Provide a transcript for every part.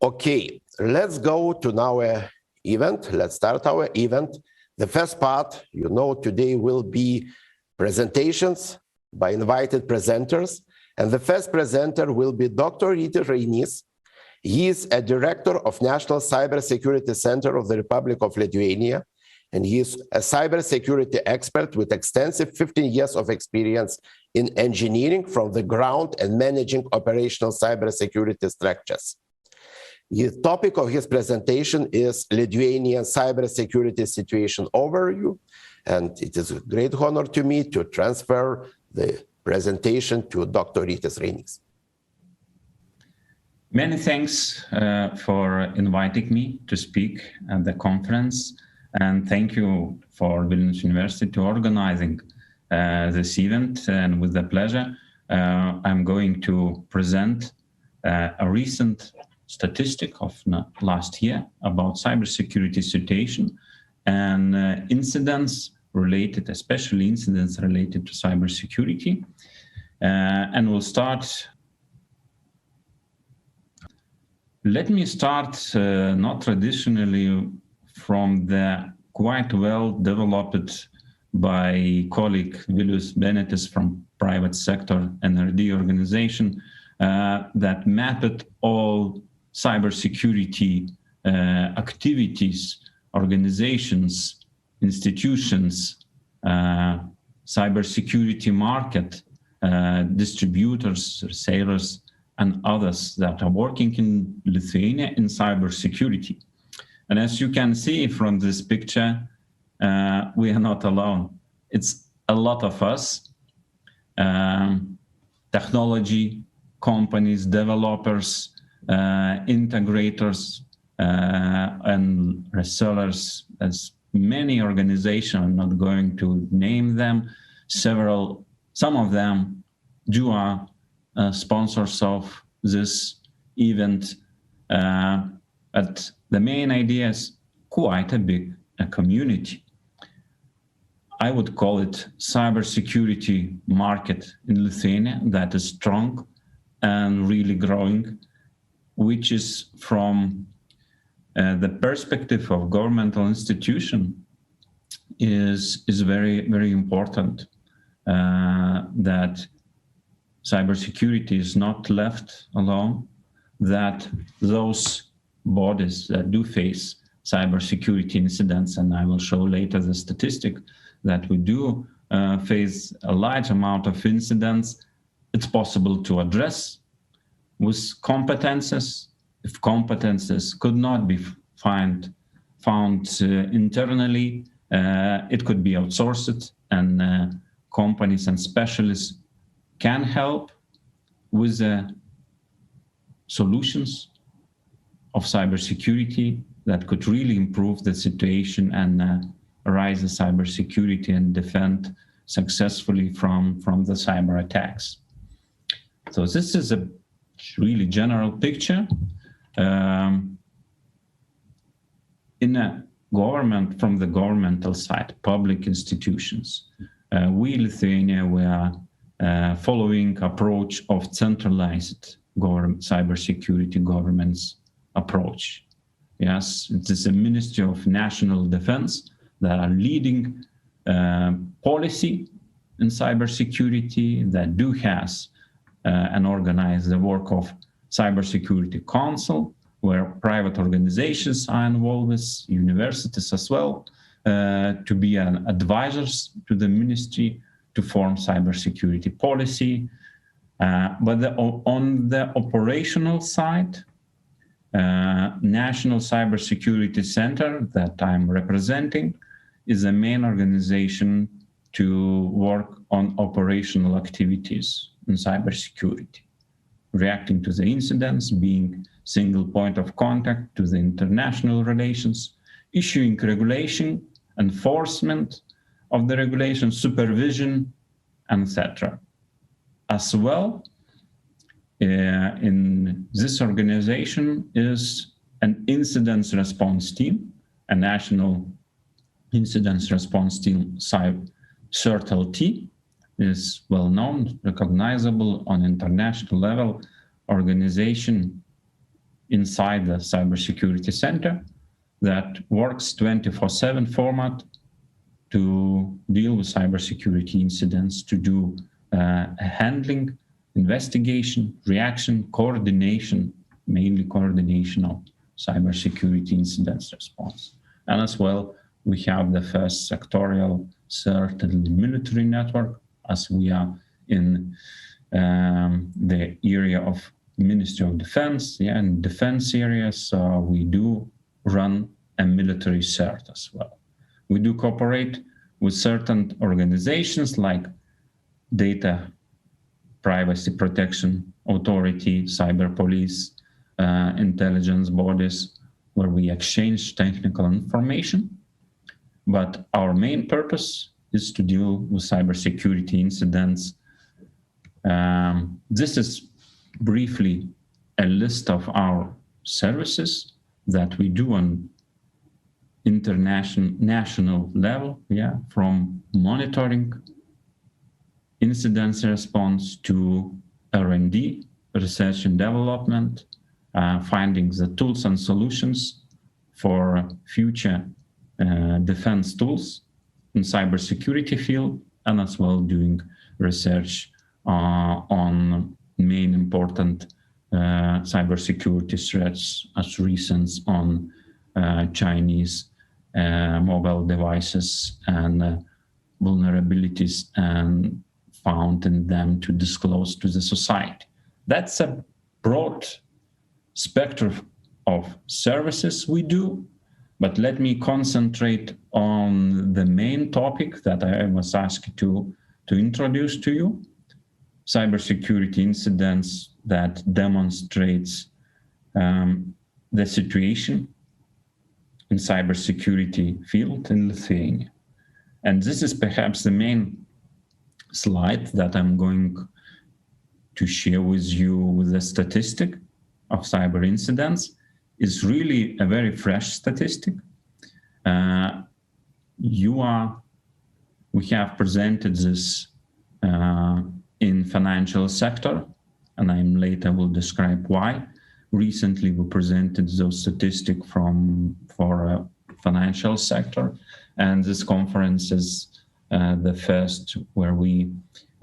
Okay, let's go to our event. Let's start our event. The first part, today will be presentations by invited presenters. And the first presenter will be Dr. Rytis. He is a director of National Cybersecurity Center of the Republic of Lithuania. And he is a cybersecurity expert with extensive 15 years of experience in engineering from the ground and managing operational cybersecurity structures. The topic of his presentation is Lithuanian cybersecurity situation overview. And it is a great honor to me to transfer the presentation to Dr. Rytis. Many thanks for inviting me to speak at the conference. And thank you for Vilnius University to organizing this event. And with the pleasure, I'm going to present a recent statistic of last year about cybersecurity situation and incidents related, especially incidents related to cybersecurity. And we'll start. Let me start not traditionally from the quite well developed by colleague Vilius Benetis from private sector NRD organization that mapped all cybersecurity activities, organizations, institutions, cybersecurity market, distributors, resellers, and others that are working in Lithuania in cybersecurity. And as you can see from this picture, we are not alone. It's a lot of us, technology companies, developers, integrators, and resellers. As many organizations, I'm not going to name them. Some of them are sponsors of this event. But the main idea is quite a big community. I would call it cybersecurity market in Lithuania that is strong and really growing, which is from the perspective of governmental institution is very, very important that cybersecurity is not left alone, that those bodies that do face cybersecurity incidents, and I will show later the statistic that we do face a large amount of incidents, it's possible to address with competences. If competences could not be found internally, it could be outsourced, and companies and specialists can help with the solutions of cybersecurity that could really improve the situation and rise the cybersecurity and defend successfully from the cyber attacks. So this is a really general picture. In a government, from the governmental side, public institutions, we Lithuania, we are following approach of centralized cybersecurity government's approach. Yes, it is a Ministry of National Defense that are leading policy in cybersecurity, that do has and organize the work of Cybersecurity Council, where private organizations are involved, with universities as well, to be advisors to the ministry to form cybersecurity policy. But on the operational side, National Cybersecurity Center that I'm representing is the main organization to work on operational activities in cybersecurity, reacting to the incidents, being single point of contact to the international relations, issuing regulation, enforcement of the regulation, supervision, etc. As well, in this organization is an incident response team, a national incident response team, CERT-LT, is well known, recognizable on international level organization inside the cybersecurity center that works 24/7 format to deal with cybersecurity incidents, to do handling, investigation, reaction, coordination, mainly coordination of cybersecurity incidents response. And as well, we have the first sectorial certainly military network, as we are in the area of Ministry of Defense, and defense areas, so we do run a military cert as well. We do cooperate with certain organizations like Data Privacy Protection Authority, Cyber Police, intelligence bodies, where we exchange technical information. But our main purpose is to deal with cybersecurity incidents. This is briefly a list of our services that we do on national level, from monitoring, incident response to R&D, research and development, finding the tools and solutions for future defense tools in cybersecurity field, and as well doing research on main important cybersecurity threats as recent on Chinese mobile devices and vulnerabilities and found in them to disclose to the society. That's a broad spectrum of services we do, but let me concentrate on the main topic that I was asked to introduce to you: cybersecurity incidents that demonstrates the situation in cybersecurity field in Lithuania. And this is perhaps the main slide that I'm going to share with you with the statistic of cyber incidents. Is really a very fresh statistic. We have presented this in financial sector, and I later will describe why. Recently, we presented those statistics for financial sector, and this conference is the first where we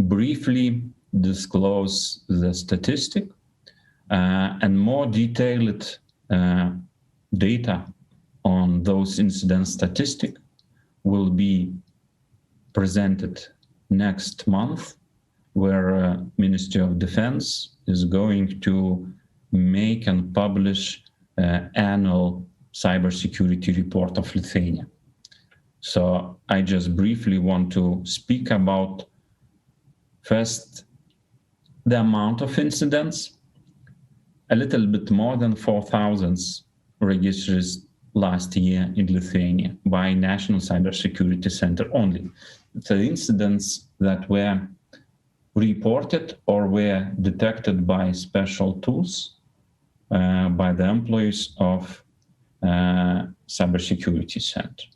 briefly disclose the statistic and more detailed data on those incident statistics will be presented next month, where Ministry of Defense is going to make and publish annual cybersecurity report of Lithuania. So I just briefly want to speak about first the amount of incidents. A little bit more than 4,000 registered last year in Lithuania by National Cybersecurity Center only. The incidents that were reported or were detected by special tools by the employees of Cybersecurity Center.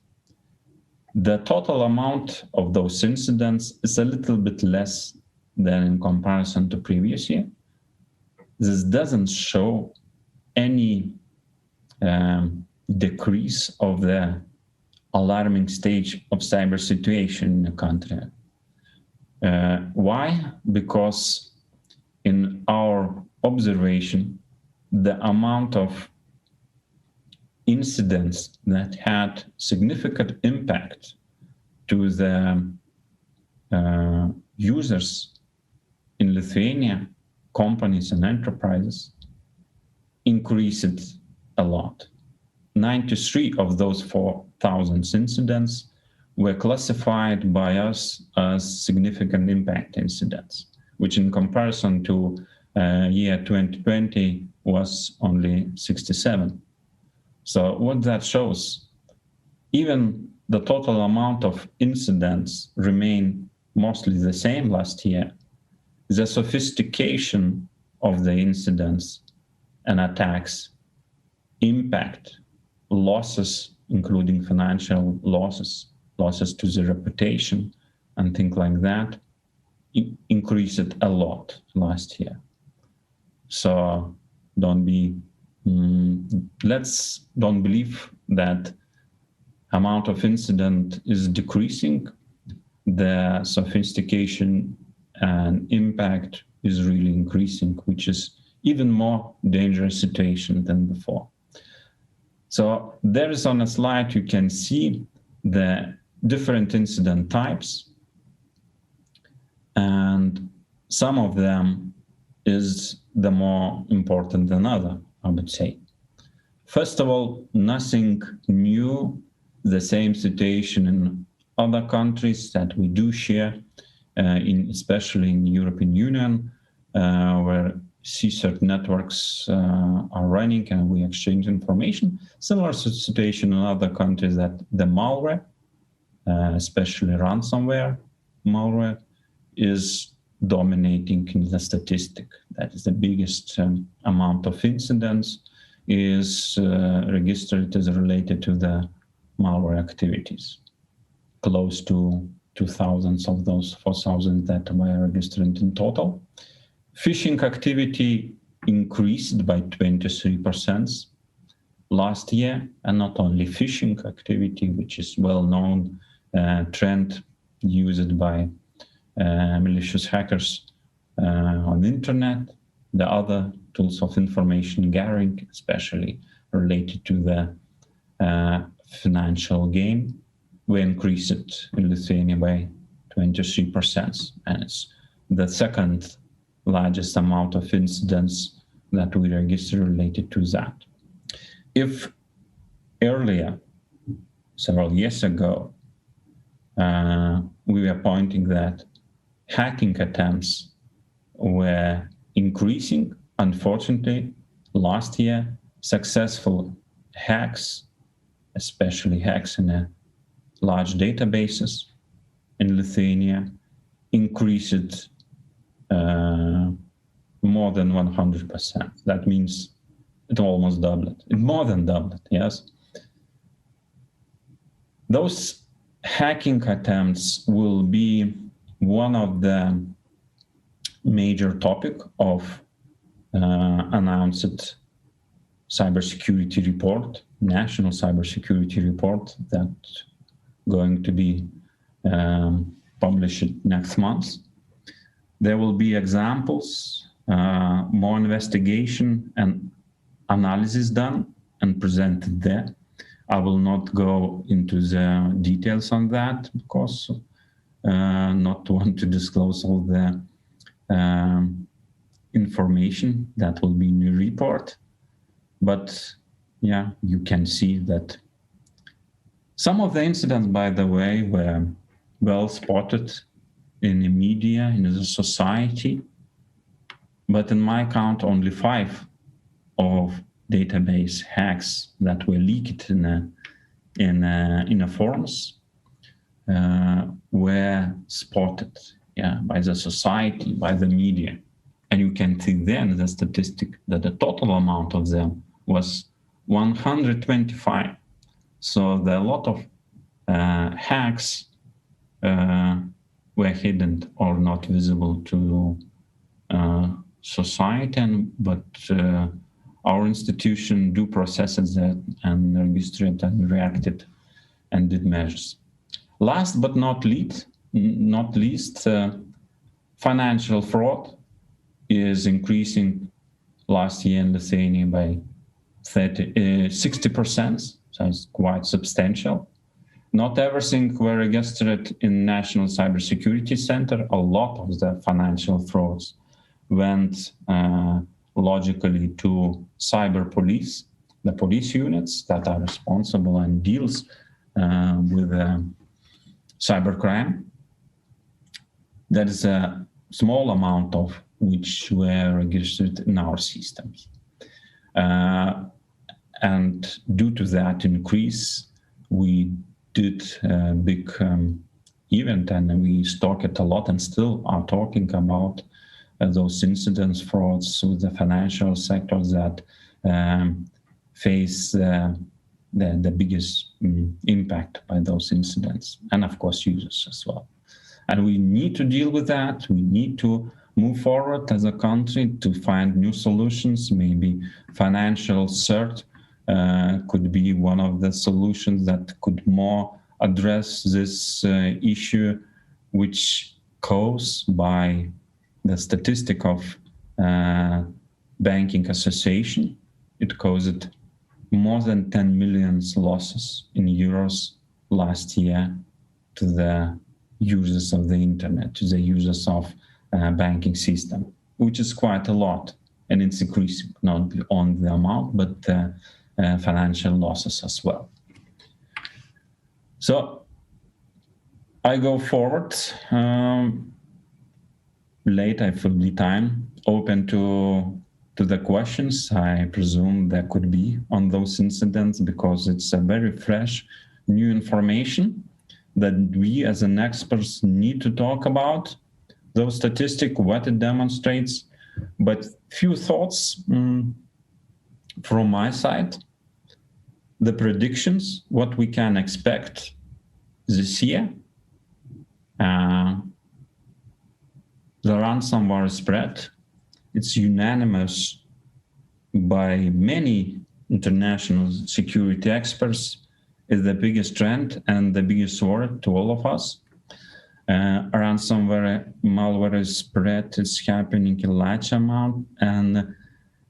The total amount of those incidents is a little bit less than in comparison to previous year. This doesn't show any decrease of the alarming stage of cyber situation in the country. Why? Because in our observation, the amount of incidents that had significant impact to the users in Lithuania, companies and enterprises, increased a lot. 93 of those 4,000 incidents were classified by us as significant impact incidents, which in comparison to year 2020 was only 67. So what that shows, even the total amount of incidents remain mostly the same last year, the sophistication of the incidents and attacks, impact, losses, including financial losses, losses to the reputation and things like that, increased a lot last year. So don't be let's don't believe that amount of incident is decreasing. The sophistication and impact is really increasing, which is even more dangerous situation than before. So there is on a slide, you can see the different incident types, and some of them is the more important than other, I would say. First of all, nothing new, the same situation in other countries that we do share, especially in European Union, where CSERT networks are running and we exchange information. Similar situation in other countries that the malware, especially ransomware malware, is dominating in the statistic. That is the biggest amount of incidents is registered as related to the malware activities. Close to 2,000 of those 4,000 that were registered in total. Phishing activity increased by 23% last year, and not only phishing activity, which is well-known trend used by malicious hackers on the internet. The other tools of information gathering, especially related to the financial game, we increased in Lithuania by 23%, and it's the second largest amount of incidents that we register related to that. If earlier, several years ago, we were pointing that hacking attempts were increasing, unfortunately, last year, successful hacks, especially hacks in large databases in Lithuania, increased more than 100%. That means it almost doubled. It more than doubled, yes. Those hacking attempts will be one of the major topic of announced cybersecurity report, national cybersecurity report that's going to be published next month. There will be examples, more investigation and analysis done and presented there. I will not go into the details on that because not want to disclose all the information that will be in the report. But yeah, you can see that some of the incidents, by the way, were well spotted in the media, in the society. But in my count, only 5 of database hacks that were leaked in forums were spotted, by the society, by the media. And you can see then the statistic that the total amount of them was 125. So there are a lot of hacks were hidden or not visible to society, but our institution do processes that and registered and reacted and did measures. Last but not least, financial fraud is increasing last year in Lithuania by 60%, so it's quite substantial. Not everything were registered in National Cybersecurity Center. A lot of the financial frauds went logically to cyber police, the police units that are responsible and deals with cybercrime. That is a small amount of which were registered in our systems. And due to that increase, we did a big event and we talked it a lot and still are talking about those incidents, frauds with the financial sectors that face the biggest impact by those incidents, and of course users as well. And we need to deal with that. We need to move forward as a country to find new solutions. Maybe financial cert could be one of the solutions that could more address this issue, which caused by the statistic of Banking Association. It caused more than 10 million losses in euros last year to the users of the internet, to the users of banking system, which is quite a lot, and it's increasing not on the amount, but financial losses as well. So I go forward. Late, I feel the time open to the questions. I presume there could be on those incidents, because it's a very fresh, new information that we as an experts need to talk about. Those statistics, what it demonstrates, but few thoughts from my side. The predictions, what we can expect this year. The ransomware spread, it's unanimous by many international security experts, is the biggest trend and the biggest worry to all of us. Ransomware malware spread is happening in large amount, and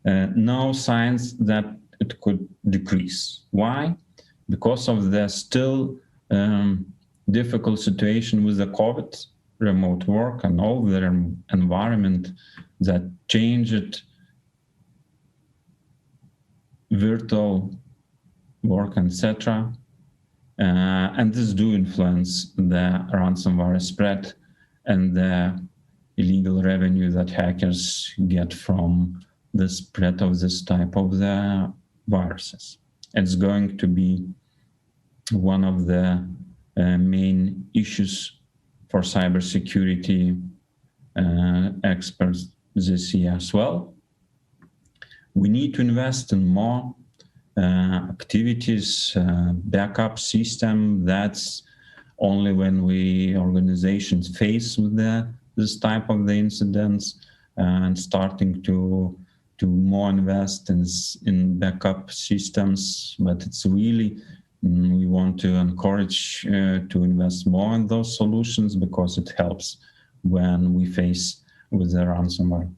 no signs that it could decrease. Why? Because of the still difficult situation with the COVID, remote work, and all the environment that changed virtual work, etc. And this do influence the ransomware spread and the illegal revenue that hackers get from the spread of this type of the viruses. It's going to be one of the main issues for cybersecurity experts this year as well. We need to invest in more activities, backup system. That's only when organizations face with this type of the incidents and starting to more invest in backup systems. But it's really, we want to encourage to invest more in those solutions, because it helps when we face with the ransomware.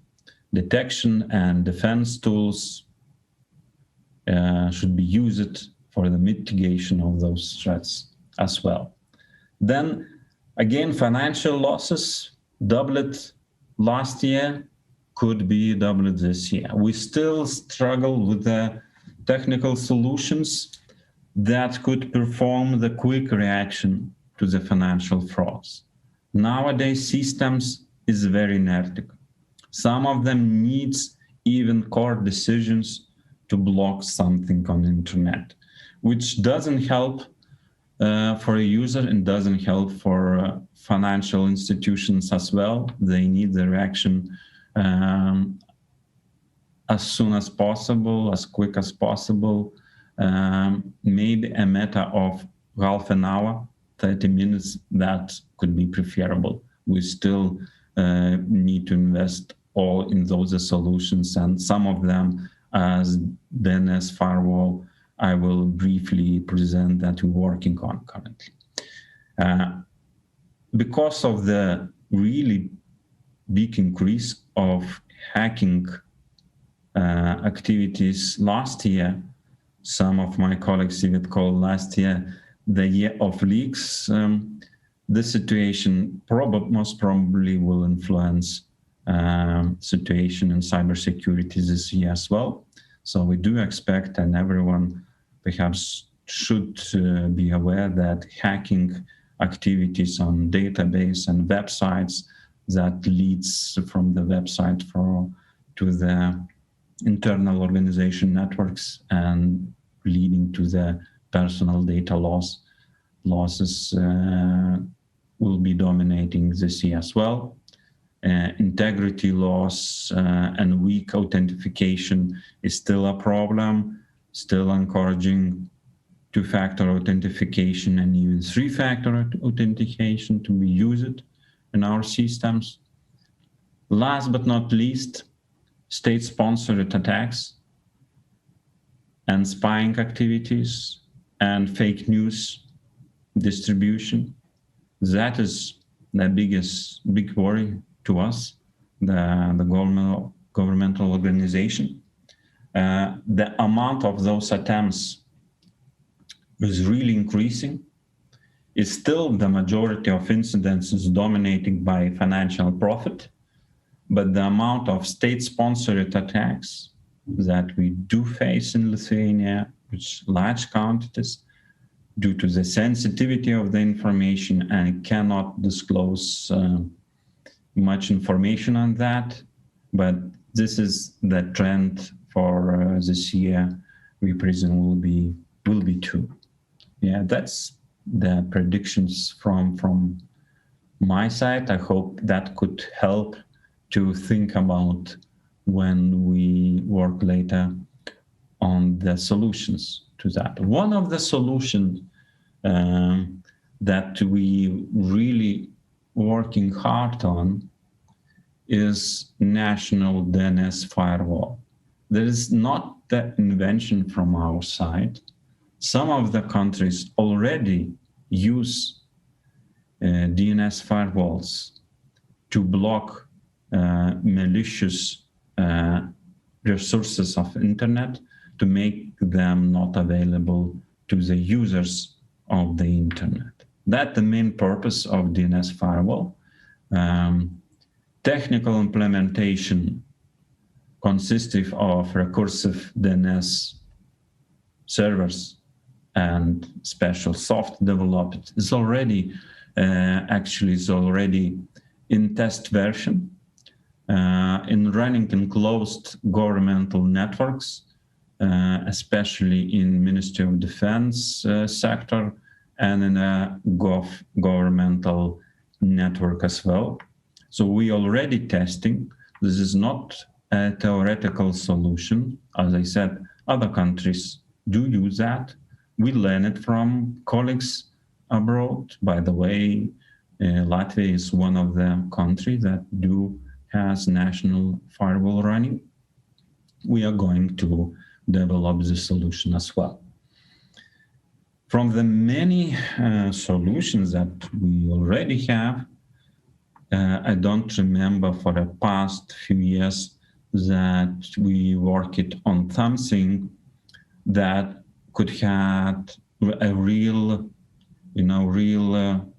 Detection and defense tools should be used for the mitigation of those threats as well. Then again, financial losses doubled last year, could be doubled this year. We still struggle with the technical solutions that could perform the quick reaction to the financial frauds. Nowadays, systems is very inertic. Some of them needs even court decisions to block something on the internet, which doesn't help for a user and doesn't help for financial institutions as well. They need the reaction as soon as possible, as quick as possible. Maybe a matter of half an hour, 30 minutes, that could be preferable. We still need to invest all in those solutions, and some of them, as DNS Firewall, I will briefly present that we're working on currently. Because of the really big increase of hacking activities last year, some of my colleagues even called last year the year of leaks. The situation most probably will influence situation in cybersecurity this year as well. So we do expect, and everyone perhaps should be aware, that hacking activities on database and websites that leads from the website to the internal organization networks and leading to the personal data losses will be dominating this year as well. Integrity loss and weak authentication is still a problem, still encouraging two-factor authentication and even three-factor authentication to be used in our systems. Last but not least, state-sponsored attacks and spying activities and fake news distribution. That is the big worry to us, the governmental organization. The amount of those attempts is really increasing. It's still the majority of incidents is dominated by financial profit, but the amount of state-sponsored attacks that we do face in Lithuania, which large quantities, due to the sensitivity of the information, and cannot disclose much information on that, but this is the trend for this year. We presume will be too. Yeah, that's the predictions from my side. I hope that could help to think about when we work later on the solutions to that. One of the solutions that we really working hard on is national DNS firewall. There is not the invention from our side. Some of the countries already use DNS firewalls to block malicious resources of internet, to make them not available to the users of the internet. That's the main purpose of DNS firewall. Technical implementation consisting of recursive DNS servers and special soft developed is already in test version, in running in closed governmental networks, especially in Ministry of Defense sector and in a governmental network as well. So we already testing. This is not a theoretical solution. As I said, other countries do use that. We learn it from colleagues abroad. By the way, Latvia is one of the countries that has national firewall running. We are going to develop this solution as well. From the many solutions that we already have, I don't remember for the past few years that we worked on something that could have a real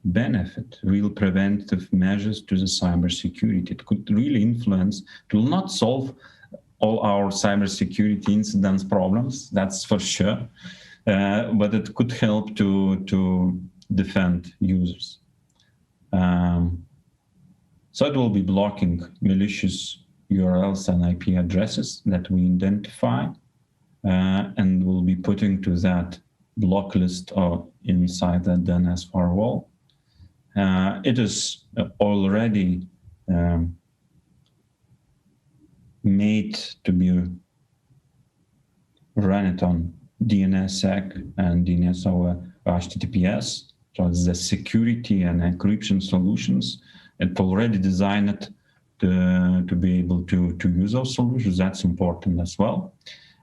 benefit, real preventive measures to the cybersecurity. It could really influence. It will not solve all our cybersecurity incidents problems, that's for sure, but it could help to defend users. So it will be blocking malicious URLs and IP addresses that we identify, and we'll be putting to that block list or inside the DNS firewall. It is already made to be run on DNSSEC and DNS over HTTPS. So it's the security and encryption solutions. It's already designed to be able to use those solutions. That's important as well.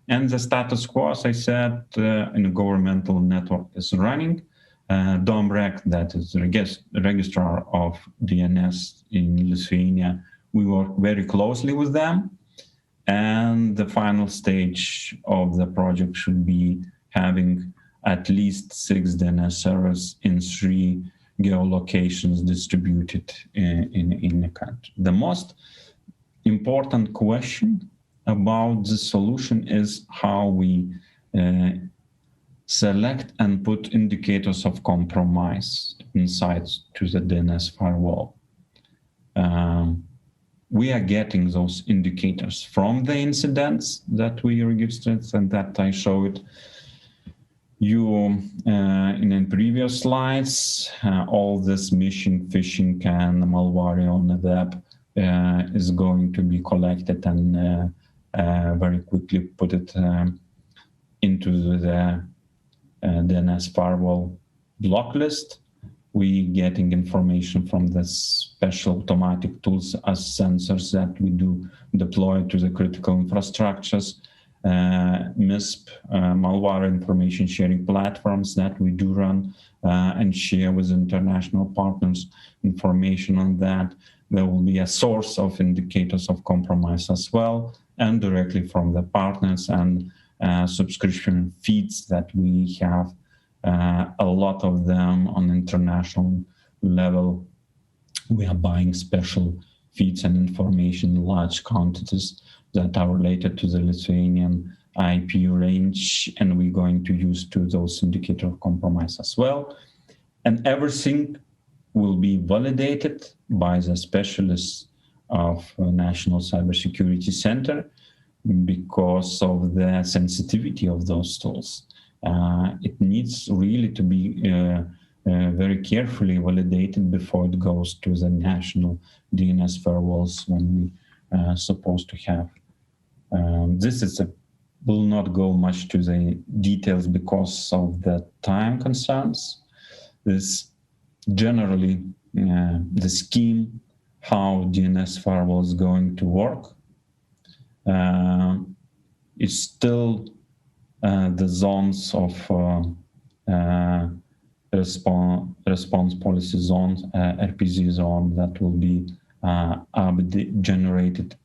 And the status quo, as I said, in a governmental network is running. DOMREC, that is the registrar of DNS in Lithuania, we work very closely with them. And the final stage of the project should be having at least 6 DNS servers in 3 geolocations distributed in the country. The most important question about the solution is how we select and put indicators of compromise inside to the DNS firewall. We are getting those indicators from the incidents that we registered and that I showed you in previous slides. All this phishing and malware on the web is going to be collected and very quickly put it into the DNS firewall block list. we getting information from the special automatic tools as sensors that we do deploy to the critical infrastructures, MISP, malware information sharing platforms that we do run and share with international partners information on that. There will be a source of indicators of compromise as well, and directly from the partners and subscription feeds that we have, a lot of them on international level. We are buying special feeds and information in large quantities that are related to the Lithuanian IP range, and we're going to use to those indicators of compromise as well. And everything will be validated by the specialists of National Cybersecurity Center because of the sensitivity of those tools. It needs really to be very carefully validated before it goes to the national DNS firewalls when we supposed to have. Will not go much to the details because of the time concerns. This generally the scheme how DNS firewall is going to work is still the zones of response policy zones, RPZ zone that will be generated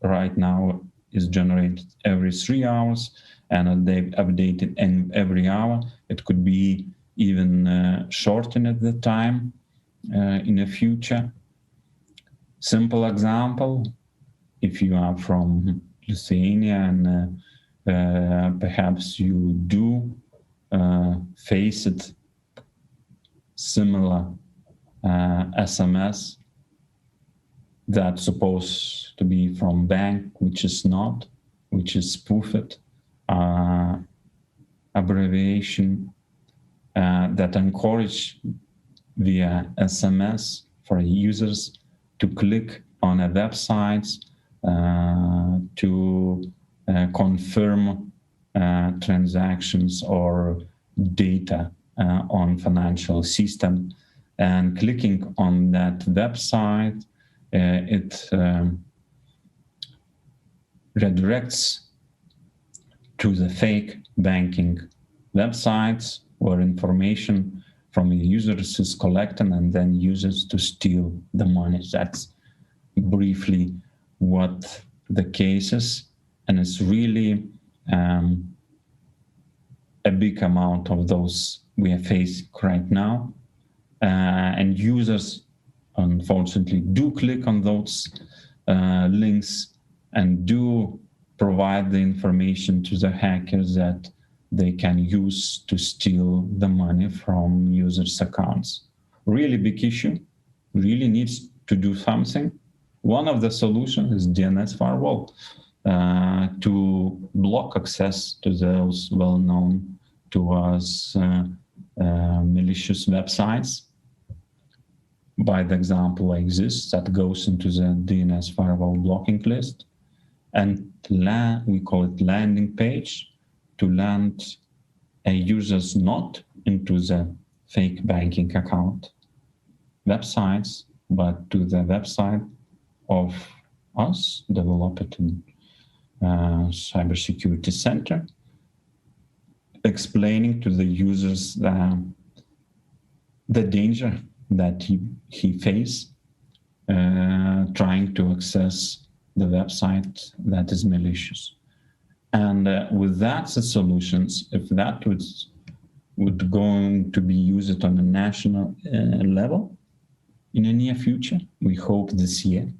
right now is generated every 3 hours and they updated every hour. It could be even shortened at the time in the future. Simple example, if you are from Lithuania and perhaps you do face it similar SMS that's supposed to be from bank, which is not, which is spoofed, abbreviation that encourage via SMS for users to click on a website to confirm transactions or data on financial system, and clicking on that website it redirects to the fake banking websites where information from the users is collected and then uses to steal the money. That's briefly what the case is, and it's really a big amount of those we are facing right now, and users unfortunately do click on those links and do provide the information to the hackers that they can use to steal the money from users' accounts. Really big issue, really needs to do something. One of the solutions is DNS Firewall to block access to those well-known to us malicious websites. By the example like this, that goes into the DNS Firewall blocking list, and we call it landing page, to land a user's not into the fake banking account websites, but to the website of us, developed in Cybersecurity Center, explaining to the users the danger that he faces trying to access the website that is malicious. And with that, the solutions, if that would going to be used on a national level in the near future, we hope this year,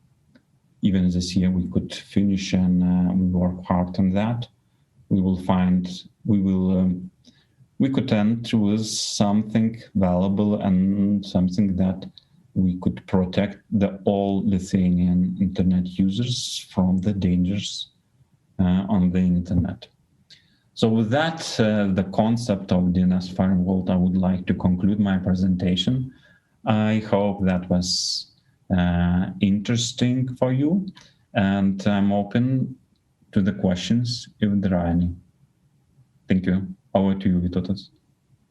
even this year, we could finish and we work hard on that. We could end with something valuable and something that we could protect all Lithuanian internet users from the dangers on the internet. So with that, the concept of DNS Firewall, I would like to conclude my presentation. I hope that was interesting for you, and I'm open to the questions if there are any. Thank you. Over to you, Vytautas.